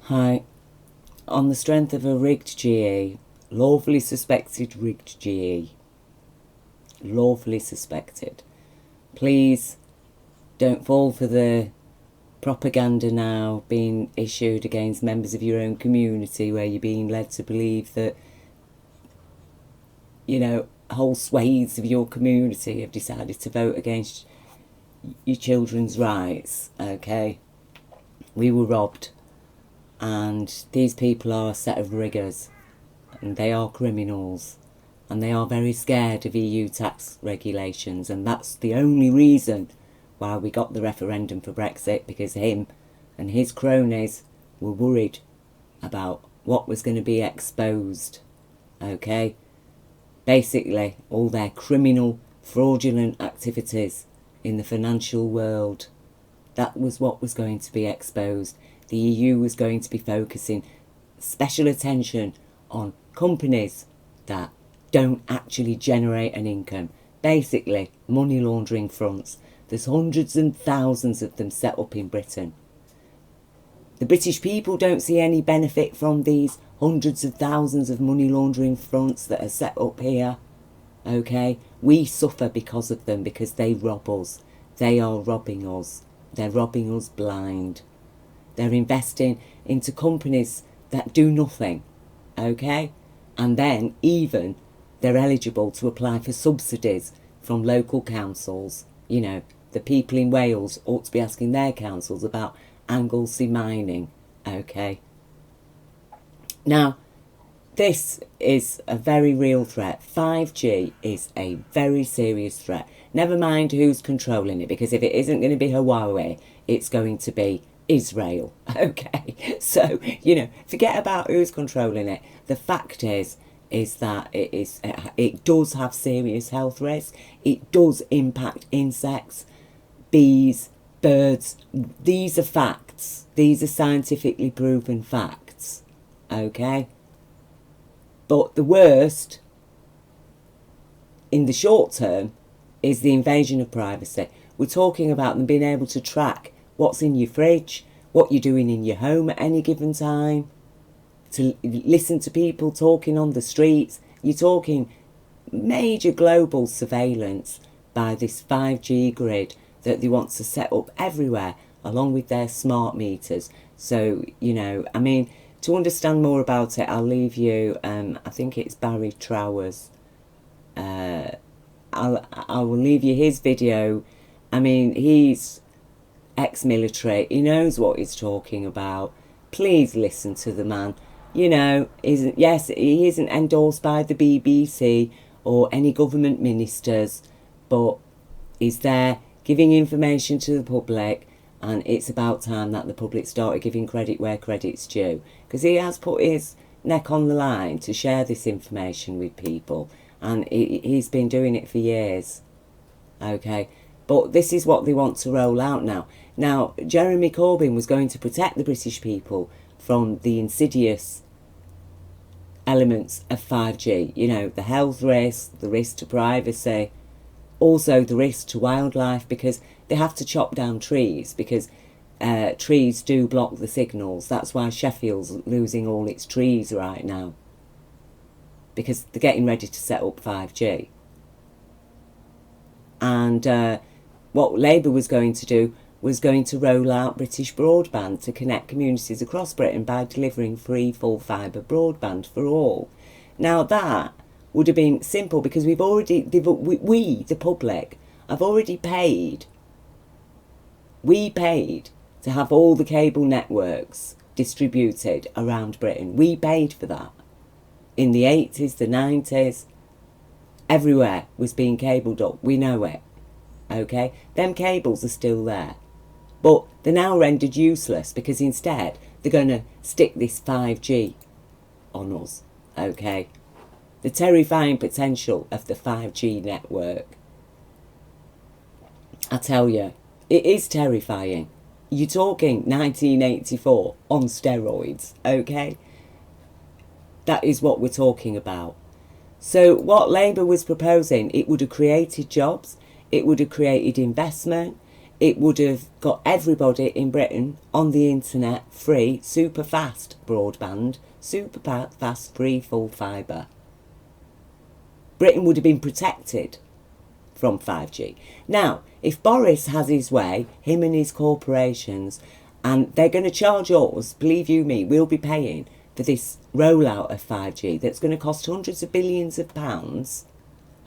Hi. On the strength of a rigged GE, lawfully suspected rigged GE, lawfully suspected, please don't fall for the propaganda now being issued against members of your own community where you're being led to believe that, whole swathes of your community have decided to vote against your children's rights, okay? We were robbed. And these people are a set of riggers, and they are criminals, and they are very scared of EU tax regulations, and that's the only reason why we got the referendum for Brexit, because him and his cronies were worried about what was going to be exposed, okay? Basically, all their criminal, fraudulent activities in the financial world, that was what was going to be exposed. The EU was going to be focusing special attention on companies that don't actually generate an income. Basically, money laundering fronts. There's hundreds and thousands of them set up in Britain. The British people don't see any benefit from these hundreds of thousands of money laundering fronts that are set up here. Okay? We suffer because of them, because they rob us. They are robbing us. They're robbing us blind. They're investing into companies that do nothing, okay? And then even they're eligible to apply for subsidies from local councils. The people in Wales ought to be asking their councils about Anglesey mining, okay? Now, this is a very real threat. 5G is a very serious threat. Never mind who's controlling it, because if it isn't going to be Huawei, it's going to be Israel, okay? So, forget about who's controlling it. The fact is that it does have serious health risks. It does impact insects, bees, birds. These are facts. These are scientifically proven facts, okay? But the worst, in the short term, is the invasion of privacy. We're talking about them being able to track what's in your fridge, what you're doing in your home at any given time, to listen to people talking on the streets. You're talking major global surveillance by this 5G grid that they want to set up everywhere, along with their smart meters. So, to understand more about it, I'll leave you, I think it's Barrie Trower's, I will leave you his video. He's ex-military, he knows what he's talking about. Please listen to the man. He isn't endorsed by the BBC or any government ministers, but he's there giving information to the public, and it's about time that the public started giving credit where credit's due, because he has put his neck on the line to share this information with people, and he's been doing it for years, okay? But this is what they want to roll out now. Now, Jeremy Corbyn was going to protect the British people from the insidious elements of 5G. The health risk, the risk to privacy, also the risk to wildlife, because they have to chop down trees, because trees do block the signals. That's why Sheffield's losing all its trees right now, because they're getting ready to set up 5G. And what Labour was going to do was going to roll out British Broadband to connect communities across Britain by delivering free full-fibre broadband for all. Now that would have been simple, because we, the public, have already paid. We paid to have all the cable networks distributed around Britain. We paid for that. In the 80s, the 90s, everywhere was being cabled up. We know it. Okay? Them cables are still there. But they're now rendered useless, because instead they're going to stick this 5G on us. Okay? The terrifying potential of the 5G network. I tell you, it is terrifying. You're talking 1984 on steroids, okay? That is what we're talking about. So what Labour was proposing, it would have created jobs, it would have created investment, it would have got everybody in Britain on the internet free, super fast broadband, super fast free full fibre. Britain would have been protected from 5G. Now, if Boris has his way, him and his corporations, and they're going to charge us, believe you me, we'll be paying for this rollout of 5G that's going to cost hundreds of billions of pounds,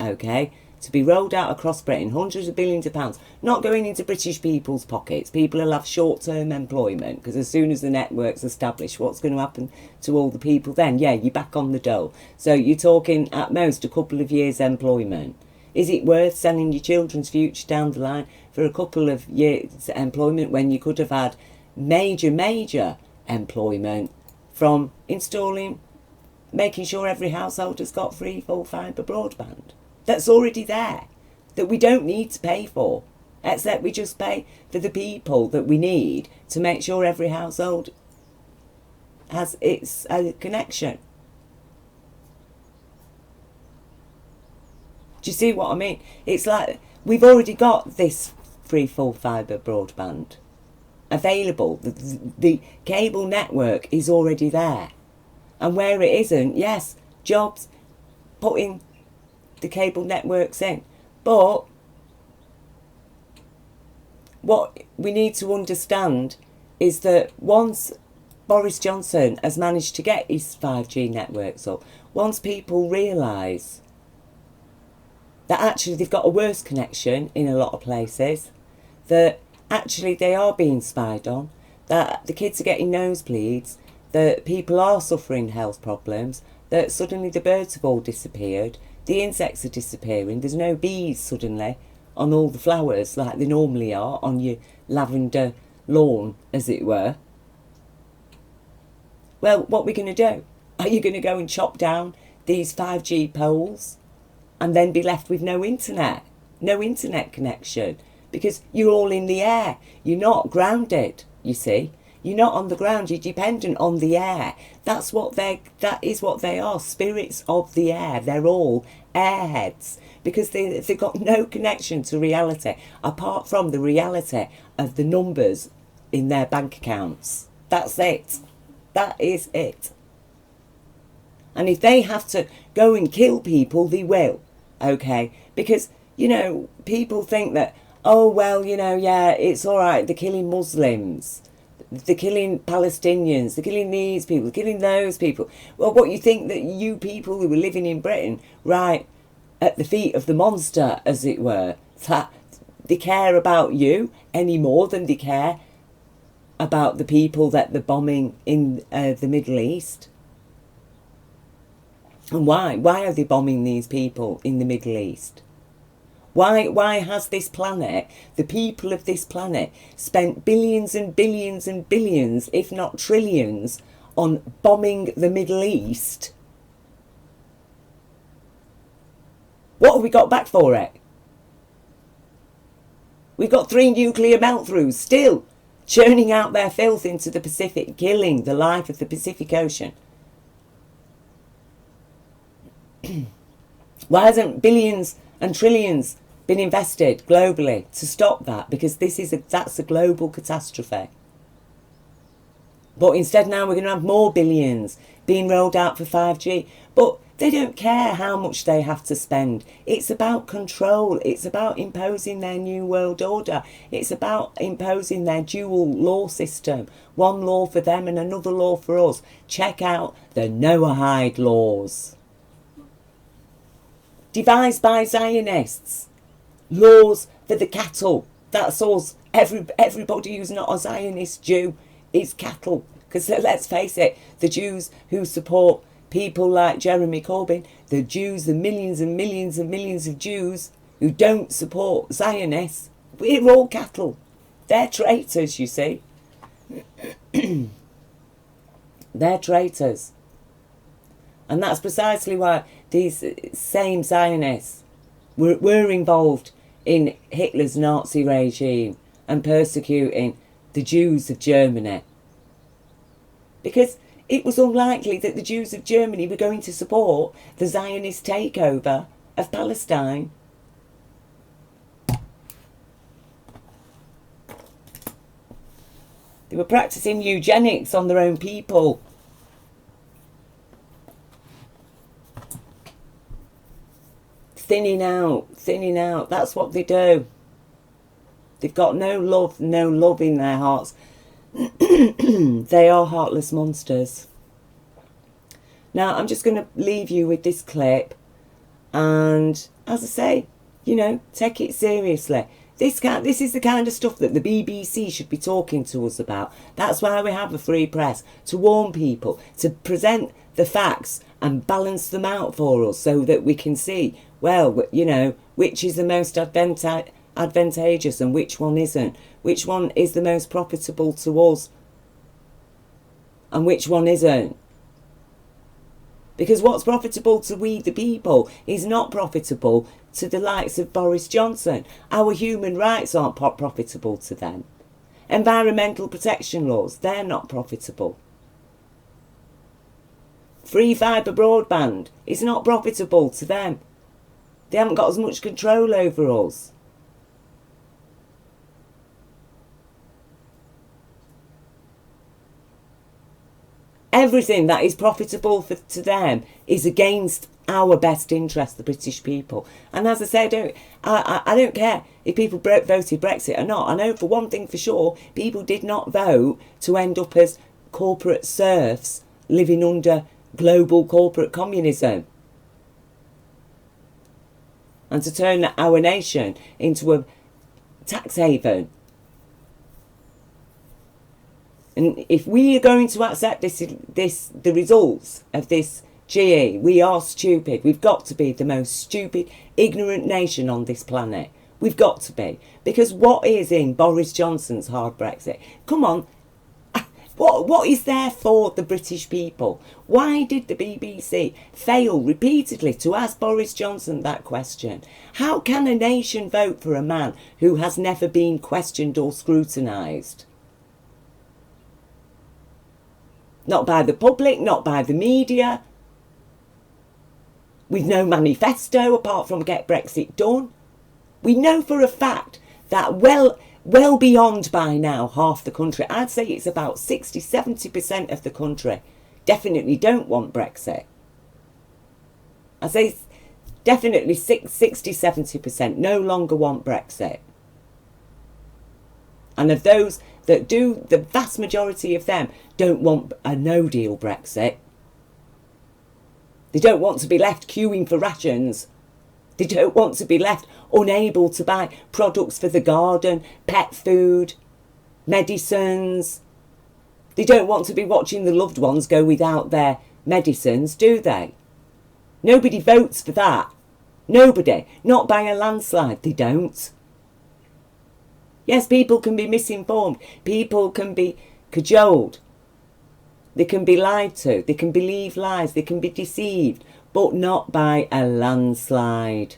okay, to be rolled out across Britain, hundreds of billions of pounds, not going into British people's pockets. People will have short-term employment, because as soon as the network's established, what's going to happen to all the people then? Yeah, you're back on the dole. So you're talking at most a couple of years' employment. Is it worth selling your children's future down the line for a couple of years' employment when you could have had major employment from installing, making sure every household has got free full-fibre broadband? That's already there, that we don't need to pay for, except we just pay for the people that we need to make sure every household has its connection. Do you see what I mean? It's like we've already got this free full fibre broadband available. The cable network is already there. And where it isn't, yes, jobs, putting the cable networks in. But what we need to understand is that once Boris Johnson has managed to get his 5G networks up, once people realise that actually they've got a worse connection in a lot of places, that actually they are being spied on, that the kids are getting nosebleeds, that people are suffering health problems, that suddenly the birds have all disappeared, the insects are disappearing, there's no bees suddenly on all the flowers like they normally are on your lavender lawn, as it were. Well, what are we going to do? Are you going to go and chop down these 5G poles and then be left with no internet connection? Because you're all in the air. You're not grounded, you see. You're not on the ground. You're dependent on the air. That is what they are, spirits of the air. They're all airheads because they've got no connection to reality apart from the reality of the numbers in their bank accounts. That's it. That is it. And if they have to go and kill people, they will. Okay? Because, people think that, oh, well, yeah, it's all right, they're killing Muslims, they're killing Palestinians, they're killing these people, they're killing those people. Well, what, you think that you people who were living in Britain, right at the feet of the monster, as it were, that they care about you any more than they care about the people that they're bombing in the Middle East? And why? Why are they bombing these people in the Middle East? Why has this planet, the people of this planet, spent billions and billions and billions, if not trillions, on bombing the Middle East? What have we got back for it? We've got 3 nuclear melt-throughs still churning out their filth into the Pacific, killing the life of the Pacific Ocean. Why hasn't billions and trillions been invested globally to stop that? Because that's a global catastrophe. But instead now we're going to have more billions being rolled out for 5G. But they don't care how much they have to spend. It's about control. It's about imposing their new world order. It's about imposing their dual law system. One law for them and another law for us. Check out the Noahide laws, devised by Zionists. Laws for the cattle. That's us. Everybody who's not a Zionist Jew is cattle. Because let's face it, the Jews who support people like Jeremy Corbyn, the Jews, the millions and millions and millions of Jews who don't support Zionists, we're all cattle. They're traitors, you see. They're traitors. And that's precisely why these same Zionists were involved in Hitler's Nazi regime and persecuting the Jews of Germany. Because it was unlikely that the Jews of Germany were going to support the Zionist takeover of Palestine. They were practicing eugenics on their own people. Thinning out. That's what they do. They've got no love in their hearts. They are heartless monsters. Now, I'm just going to leave you with this clip. And, as I say, you know, take it seriously. This is the kind of stuff that the BBC should be talking to us about. That's why we have a free press, to warn people, to present the facts and balance them out for us so that we can see, well, you know, which is the most advantageous and which one isn't. Which one is the most profitable to us and which one isn't. Because what's profitable to we the people is not profitable to the likes of Boris Johnson. Our human rights aren't profitable to them. Environmental protection laws, they're not profitable. Full-fibre broadband is not profitable to them. They haven't got as much control over us. Everything that is profitable to them is against our best interest, the British people. And as I say, I don't care if people voted Brexit or not. I know for one thing for sure, people did not vote to end up as corporate serfs living under global corporate communism and to turn our nation into a tax haven. And if we are going to accept the results of this GE, we are stupid. We've got to be the most stupid, ignorant nation on this planet. We've got to be. Because what is in Boris Johnson's hard Brexit? Come on. What is there for the British people? Why did the BBC fail repeatedly to ask Boris Johnson that question? How can a nation vote for a man who has never been questioned or scrutinised? Not by the public, not by the media. With no manifesto apart from Get Brexit Done. We know for a fact that well beyond by now half the country, I'd say it's about 60-70% of the country, definitely don't want Brexit. I'd say definitely 60-70% no longer want Brexit. And of those that do, the vast majority of them don't want a no-deal Brexit. They don't want to be left queuing for rations. They don't want to be left unable to buy products for the garden, pet food, medicines. They don't want to be watching the loved ones go without their medicines, do they? Nobody votes for that. Nobody. Not by a landslide, they don't. Yes, people can be misinformed. People can be cajoled. They can be lied to. They can believe lies. They can be deceived. But not by a landslide.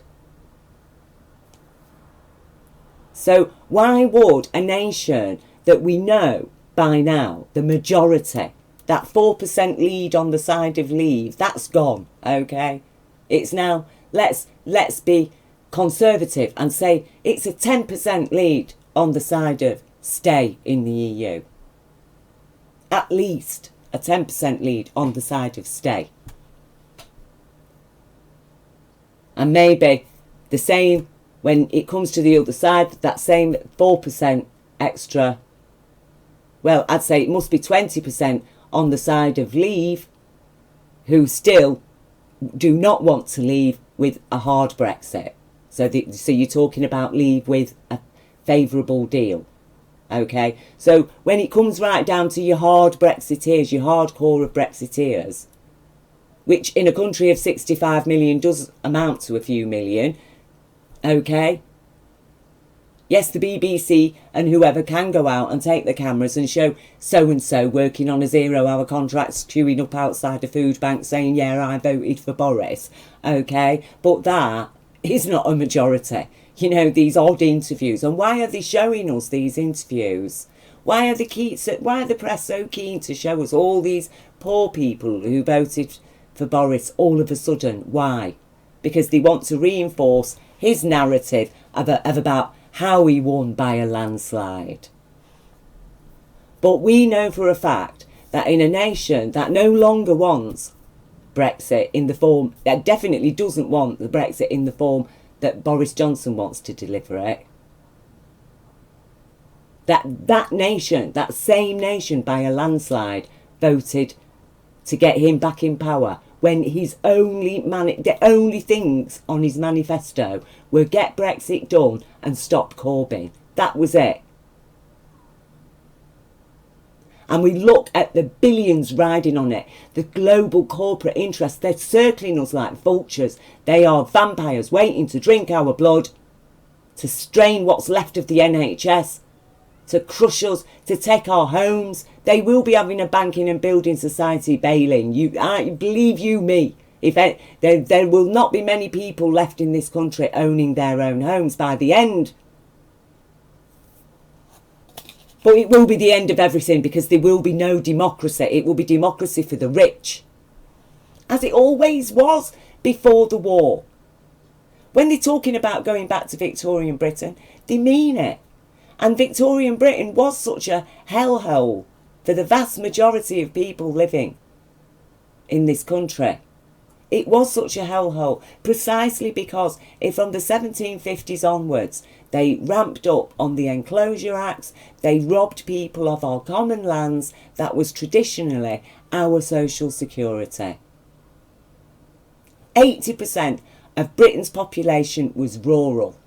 So why would a nation that we know by now, the majority, that 4% lead on the side of leave, that's gone, okay? It's now, let's be conservative and say it's a 10% lead on the side of stay in the EU. At least a 10% lead on the side of stay. And maybe the same when it comes to the other side, that same 4% extra. Well, I'd say it must be 20% on the side of leave who still do not want to leave with a hard Brexit. So you're talking about leave with a favourable deal. Okay, so when it comes right down to your hard Brexiteers, your hardcore of Brexiteers, which in a country of 65 million does amount to a few million, okay, yes, the BBC and whoever can go out and take the cameras and show so-and-so working on a 0-hour contract, queuing up outside a food bank saying, yeah, I voted for Boris, okay, but that is not a majority. You know, these odd interviews. And why are they showing us these interviews? Why are the press so keen to show us all these poor people who voted for Boris all of a sudden? Why? Because they want to reinforce his narrative of about how he won by a landslide. But we know for a fact that in a nation that no longer wants Brexit in the form, that definitely doesn't want the Brexit in the form that Boris Johnson wants to deliver it, that nation, that same nation by a landslide, voted to get him back in power when the only things on his manifesto were get Brexit done and stop Corbyn. That was it. And we look at the billions riding on it, the global corporate interests, they're circling us like vultures. They are vampires waiting to drink our blood, to strain what's left of the NHS, to crush us, to take our homes. They will be having a banking and building society bailing. Believe you me, there will not be many people left in this country owning their own homes by the end. But it will be the end of everything, because there will be no democracy. It will be democracy for the rich, as it always was before the war. When they're talking about going back to Victorian Britain, they mean it. And Victorian Britain was such a hellhole for the vast majority of people living in this country. It was such a hellhole precisely because from the 1750s onwards, they ramped up on the Enclosure Acts. They robbed people of our common lands that was traditionally our social security. 80% of Britain's population was rural.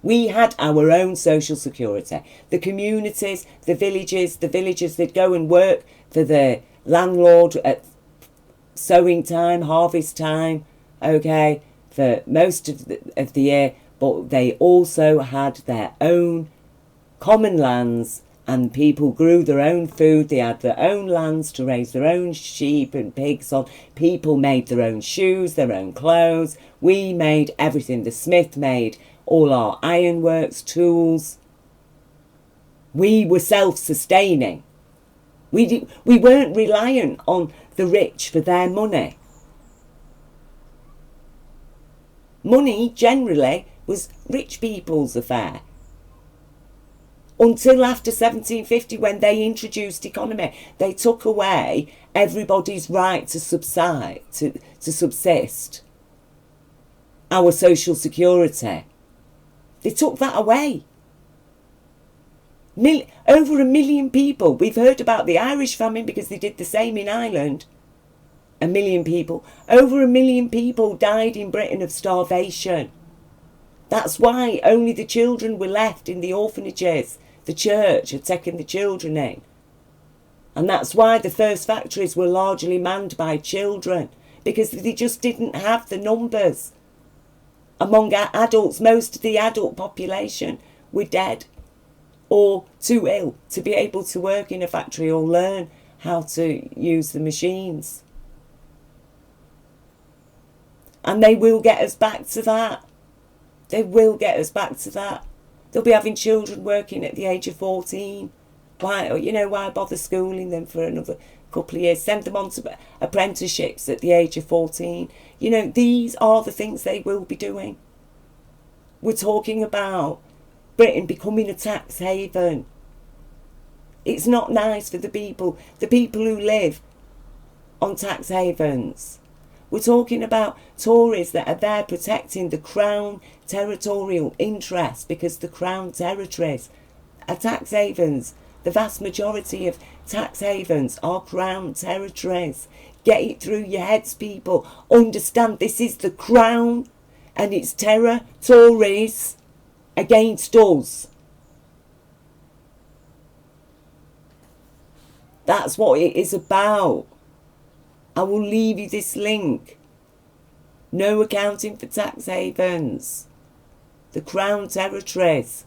We had our own social security. The communities, the villagers, they'd go and work for the landlord at sowing time, harvest time, okay, for most of the year, but they also had their own common lands, and people grew their own food. They had their own lands to raise their own sheep and pigs on. People made their own shoes, their own clothes. We made everything. The smith made all our ironworks, tools. We were self-sustaining. We weren't reliant on the rich for their money. Money generally was rich people's affair. Until after 1750, when they introduced economy, they took away everybody's right to subsist. Our social security. They took that away. Over 1 million people. We've heard about the Irish famine because they did the same in Ireland. 1 million people. Over 1 million people died in Britain of starvation. That's why only the children were left in the orphanages. The church had taken the children in. And that's why the first factories were largely manned by children, because they just didn't have the numbers. Among adults, most of the adult population were dead or too ill to be able to work in a factory or learn how to use the machines. And they will get us back to that. They will get us back to that. They'll be having children working at the age of 14. Why bother schooling them for another couple of years? Send them on to apprenticeships at the age of 14. These are the things they will be doing. We're talking about Britain becoming a tax haven. It's not nice for the people who live on tax havens. We're talking about Tories that are there protecting the Crown territorial interests, because the Crown territories are tax havens. The vast majority of tax havens are Crown territories. Get it through your heads, people. Understand this is the Crown and it's territories against us. That's what it is about. I will leave you this link. No accounting for tax havens. The Crown territories.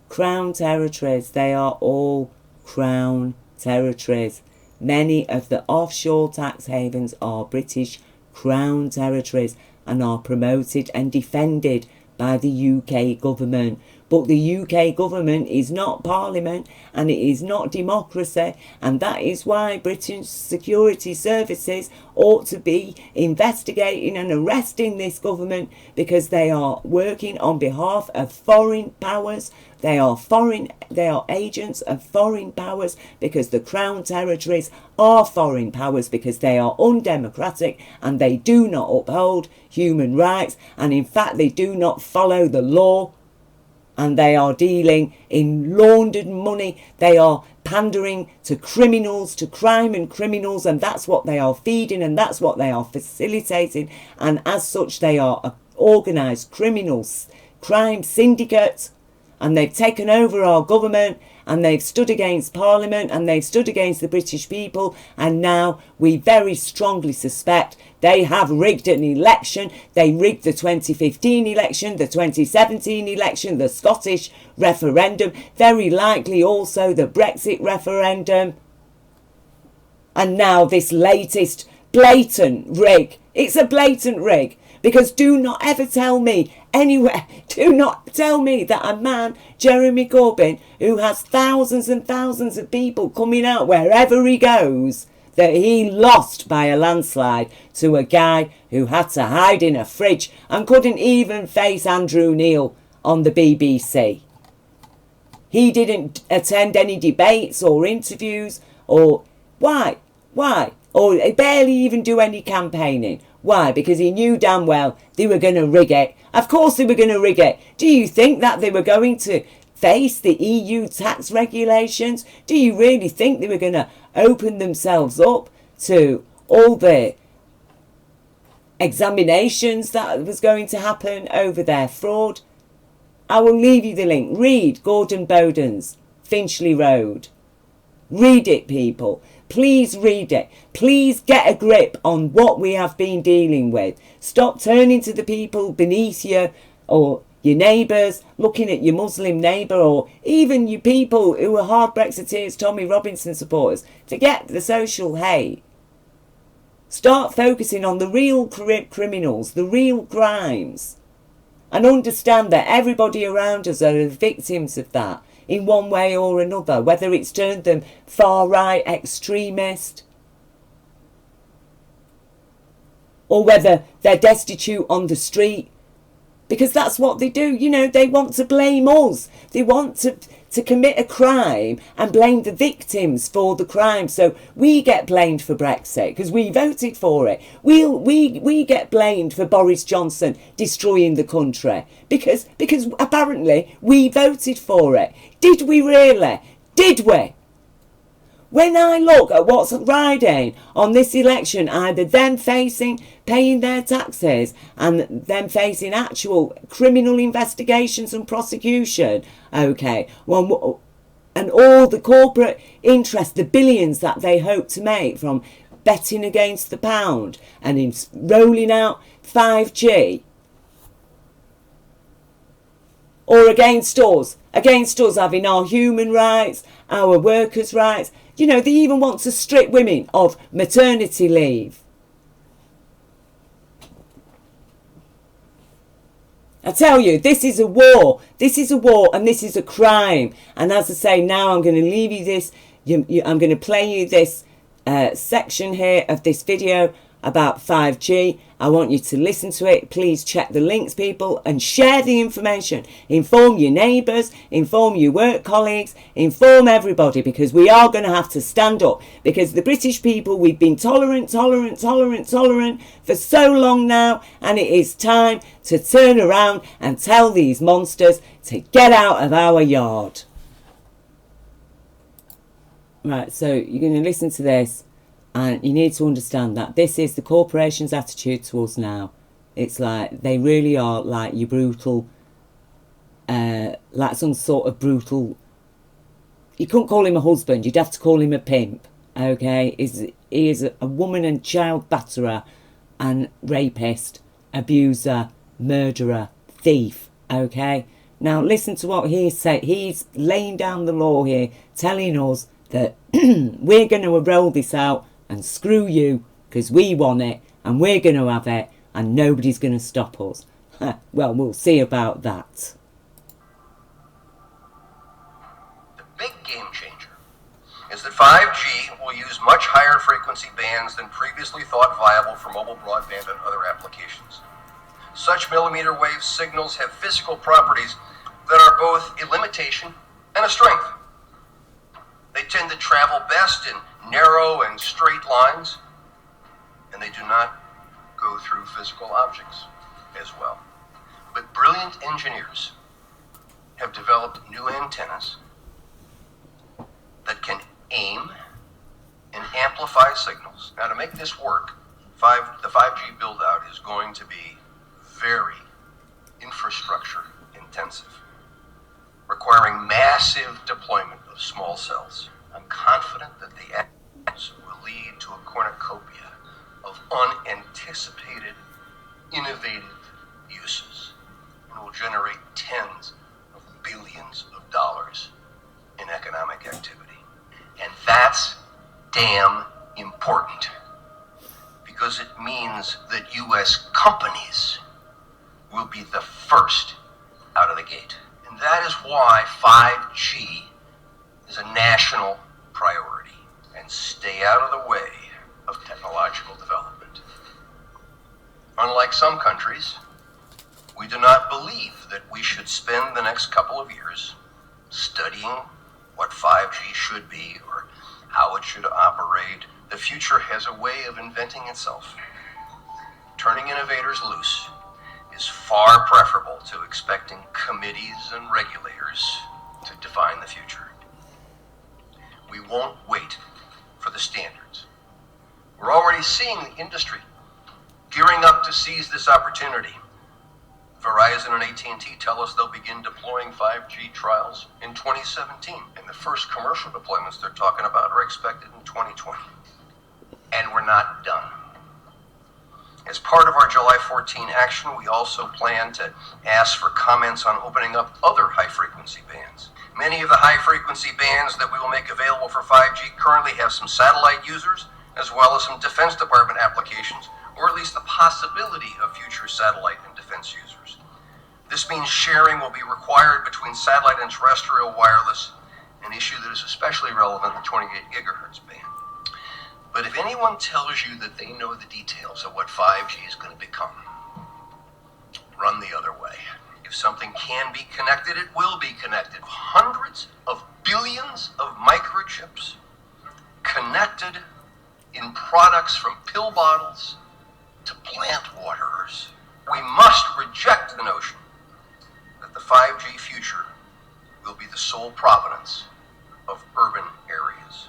Crown territories, they are all Crown territories. Many of the offshore tax havens are British Crown territories and are promoted and defended by the UK government. But the UK government is not Parliament, and it is not democracy, and that is why Britain's security services ought to be investigating and arresting this government, because they are working on behalf of foreign powers. They are agents of foreign powers, because the Crown territories are foreign powers, because they are undemocratic and they do not uphold human rights, and in fact they do not follow the law, and they are dealing in laundered money. They are pandering to criminals, to crime and criminals, and that's what they are feeding, and that's what they are facilitating, and as such they are organised criminals, crime syndicates. And they've taken over our government, and they've stood against Parliament, and they've stood against the British people, and now we very strongly suspect they have rigged an election. They rigged the 2015 election, the 2017 election, the Scottish referendum, very likely also the Brexit referendum, and now this latest blatant rig. It's a blatant rig. Because do not ever tell me anywhere, do not tell me that a man, Jeremy Corbyn, who has thousands and thousands of people coming out wherever he goes, that he lost by a landslide to a guy who had to hide in a fridge and couldn't even face Andrew Neil on the BBC. He didn't attend any debates or interviews, or why? Or barely even do any campaigning. Why? Because he knew damn well they were going to rig it. Of course they were going to rig it. Do you think that they were going to face the EU tax regulations? Do you really think they were going to open themselves up to all the examinations that was going to happen over their fraud? I will leave you the link. Read Gordon Bowden's Finchley Road. Read it, people. Please read it. Please get a grip on what we have been dealing with. Stop turning to the people beneath you, or your neighbours, looking at your Muslim neighbour, or even you people who are hard Brexiteers, Tommy Robinson supporters. Forget the social hate. Start focusing on the real criminals, the real crimes, and understand that everybody around us are victims of that in one way or another, whether it's turned them far-right extremist, or whether they're destitute on the street, because that's what they do. You know, they want to blame us. They want to commit a crime and blame the victims for the crime. So we get blamed for Brexit because we voted for it. We get blamed for Boris Johnson destroying the country because apparently we voted for it. Did we really? Did we? When I look at what's riding on this election, either them paying their taxes and them facing actual criminal investigations and prosecution, okay, well, and all the corporate interest, the billions that they hope to make from betting against the pound and in rolling out 5G, or against us having our human rights, our workers' rights. You know, they even want to strip women of maternity leave. I tell you, this is a war. This is a war, and this is a crime. And as I say, now I'm going to leave you this. I'm going to play you this section here of this video about 5G. I want you to listen to it. Please check the links, people, and share the information. Inform your neighbours, inform your work colleagues, inform everybody, because we are going to have to stand up, because the British people, we've been tolerant for so long now, and it is time to turn around and tell these monsters to get out of our yard. Right, so you're going to listen to this. And you need to understand that this is the corporation's attitude to us now. It's like, they really are like your brutal, like some sort of brutal, you couldn't call him a husband, you'd have to call him a pimp, okay? He is a woman and child batterer and rapist, abuser, murderer, thief, okay? Now listen to what he said. He's laying down the law here, telling us that we're going to roll this out and screw you, because we want it, and we're going to have it, and nobody's going to stop us. Well, we'll see about that. game changer is that 5G will use much higher frequency bands than previously thought viable for mobile broadband and other applications. Such millimeter wave signals have physical properties that are both a limitation and a strength. They tend to travel best in narrow and straight lines, and they do not go through physical objects as well. But brilliant engineers have developed new antennas that can aim and amplify signals. Now, to make this work, the 5G build-out is going to be very infrastructure intensive, requiring massive deployment of small cells. I'm confident that the actions will lead to a cornucopia of unanticipated, innovative uses and will generate tens of billions of dollars in economic activity. And that's damn important, because it means that U.S. companies will be the first out of the gate. And that is why 5G is a national priority. And stay out of the way of technological development. Unlike some countries, we do not believe that we should spend the next couple of years studying what 5G should be or how it should operate. The future has a way of inventing itself. Turning innovators loose is far preferable to expecting committees and regulators to define the future. We won't wait for the standards. We're already seeing the industry gearing up to seize this opportunity. Verizon and AT&T tell us they'll begin deploying 5G trials in 2017, and the first commercial deployments they're talking about are expected in 2020. And we're not done. As part of our July 14 action, we also plan to ask for comments on opening up other high-frequency bands. Many of the high-frequency bands that we will make available for 5G currently have some satellite users, as well as some Defense Department applications, or at least the possibility of future satellite and defense users. This means sharing will be required between satellite and terrestrial wireless, an issue that is especially relevant in the 28 gigahertz band. But if anyone tells you that they know the details of what 5G is going to become, run the other way. If something can be connected, it will be connected. Hundreds of billions of microchips connected in products from pill bottles to plant waterers. We must reject the notion that the 5G future will be the sole provenance of urban areas.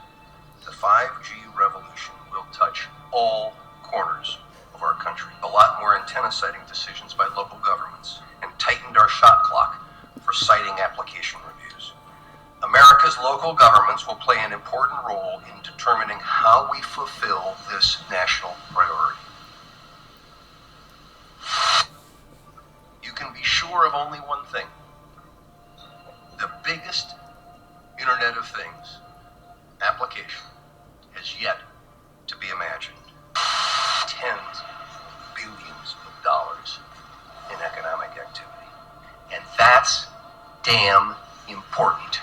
The 5G revolution will touch all corners of our country. A lot more antenna siting decisions by local governments, and tightened our shot clock for siting application reviews. America's local governments will play an important role in determining how we fulfill this national priority. You can be sure of only one thing. The biggest Internet of Things application has yet to be imagined. Tens of billions of dollars in economic activity. And that's damn important.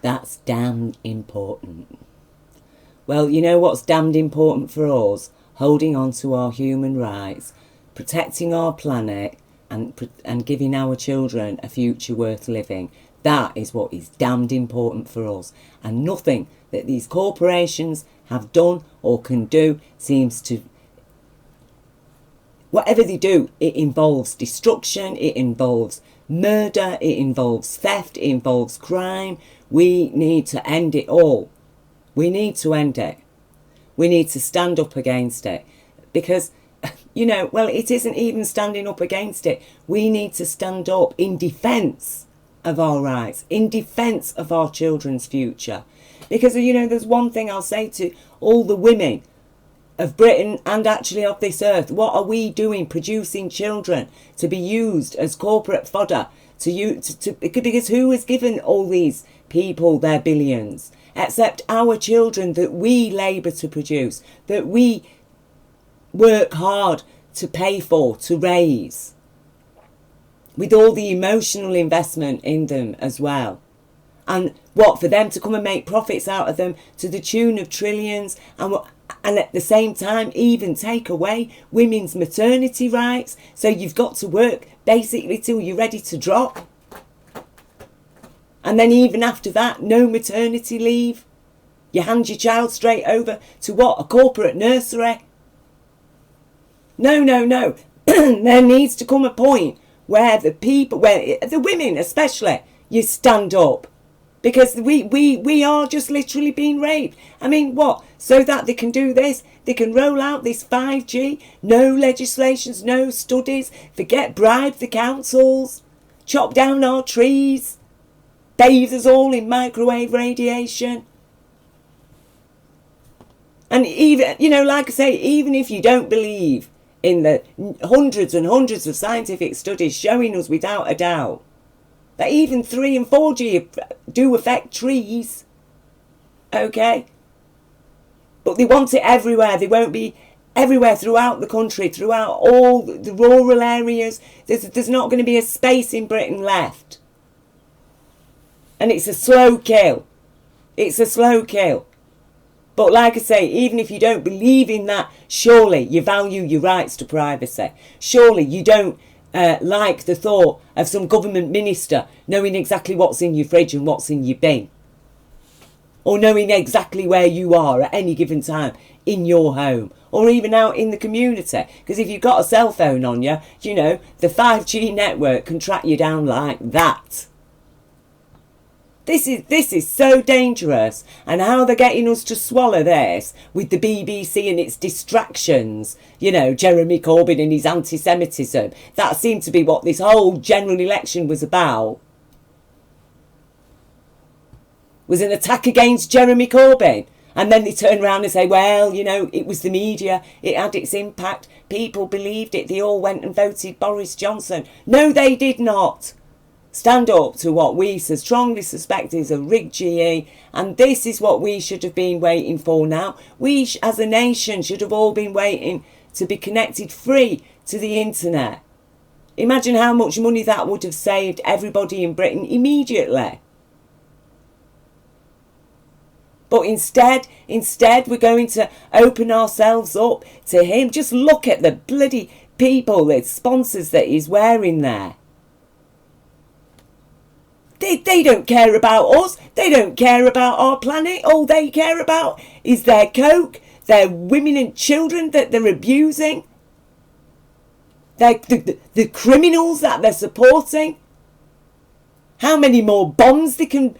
That's damn important. Well, you know what's damned important for us? Holding on to our human rights, protecting our planet, and giving our children a future worth living. That is what is damned important for us. And nothing that these corporations have done or can do seems to... Whatever they do, it involves destruction, it involves murder, it involves theft, it involves crime. We need to end it all. We need to end it. We need to stand up against it. Because, you know, well, it isn't even standing up against it. We need to stand up in defence of our rights, in defence of our children's future. Because, you know, there's one thing I'll say to all the women of Britain and actually of this earth. What are we doing producing children to be used as corporate fodder? Because who has given all these people their billions? Except our children that we labour to produce, that we work hard to pay for, to raise, with all the emotional investment in them as well. And what, for them to come and make profits out of them to the tune of trillions, and at the same time even take away women's maternity rights, so you've got to work basically till you're ready to drop. And then even after that, no maternity leave. You hand your child straight over to what? A corporate nursery? No. There needs to come a point where the people, where the women especially, you stand up. Because we are just literally being raped. I mean, what? So that they can do this, they can roll out this 5G, no legislations, no studies, bribe the councils, chop down our trees, bathe us all in microwave radiation. And even, like I say, even if you don't believe in the hundreds and hundreds of scientific studies showing us without a doubt that even 3 and 4G do affect trees, okay? But they want it everywhere. They won't be everywhere throughout the country, throughout all the rural areas. There's not going to be a space in Britain left. And it's a slow kill. It's a slow kill. But like I say, even if you don't believe in that, surely you value your rights to privacy. Surely you don't like the thought of some government minister knowing exactly what's in your fridge and what's in your bin. Or knowing exactly where you are at any given time in your home. Or even out in the community. Because if you've got a cell phone on you, the 5G network can track you down like that. This is so dangerous, and how they're getting us to swallow this with the BBC and its distractions, Jeremy Corbyn and his anti-Semitism. That seemed to be what this whole general election was about. Was an attack against Jeremy Corbyn. And then they turn around and say, well, it was the media, it had its impact, people believed it, they all went and voted Boris Johnson. No, they did not. Stand up to what we so strongly suspect is a rigged GE, and this is what we should have been waiting for now. We as a nation should have all been waiting to be connected free to the internet. Imagine how much money that would have saved everybody in Britain immediately. But instead we're going to open ourselves up to him. Just look at the bloody people, the sponsors that he's wearing there. They don't care about us. They don't care about our planet. All they care about is their coke, their women and children that they're abusing, the criminals that they're supporting, how many more bombs they can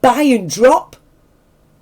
buy and drop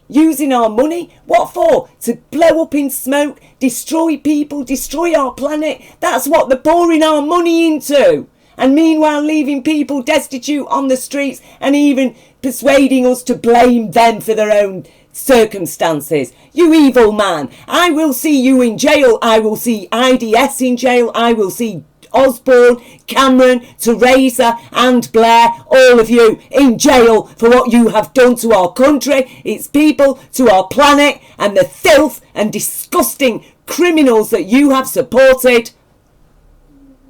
using our money. What for? To blow up in smoke, destroy people, destroy our planet. That's what they're pouring our money into. And meanwhile leaving people destitute on the streets and even persuading us to blame them for their own circumstances. You evil man. I will see you in jail. I will see IDS in jail. I will see Osborne, Cameron, Theresa and Blair, all of you in jail for what you have done to our country, its people, to our planet, and the filth and disgusting criminals that you have supported.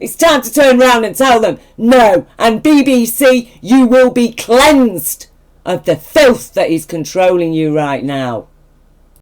It's time to turn round and tell them no. And BBC, you will be cleansed of the filth that is controlling you right now.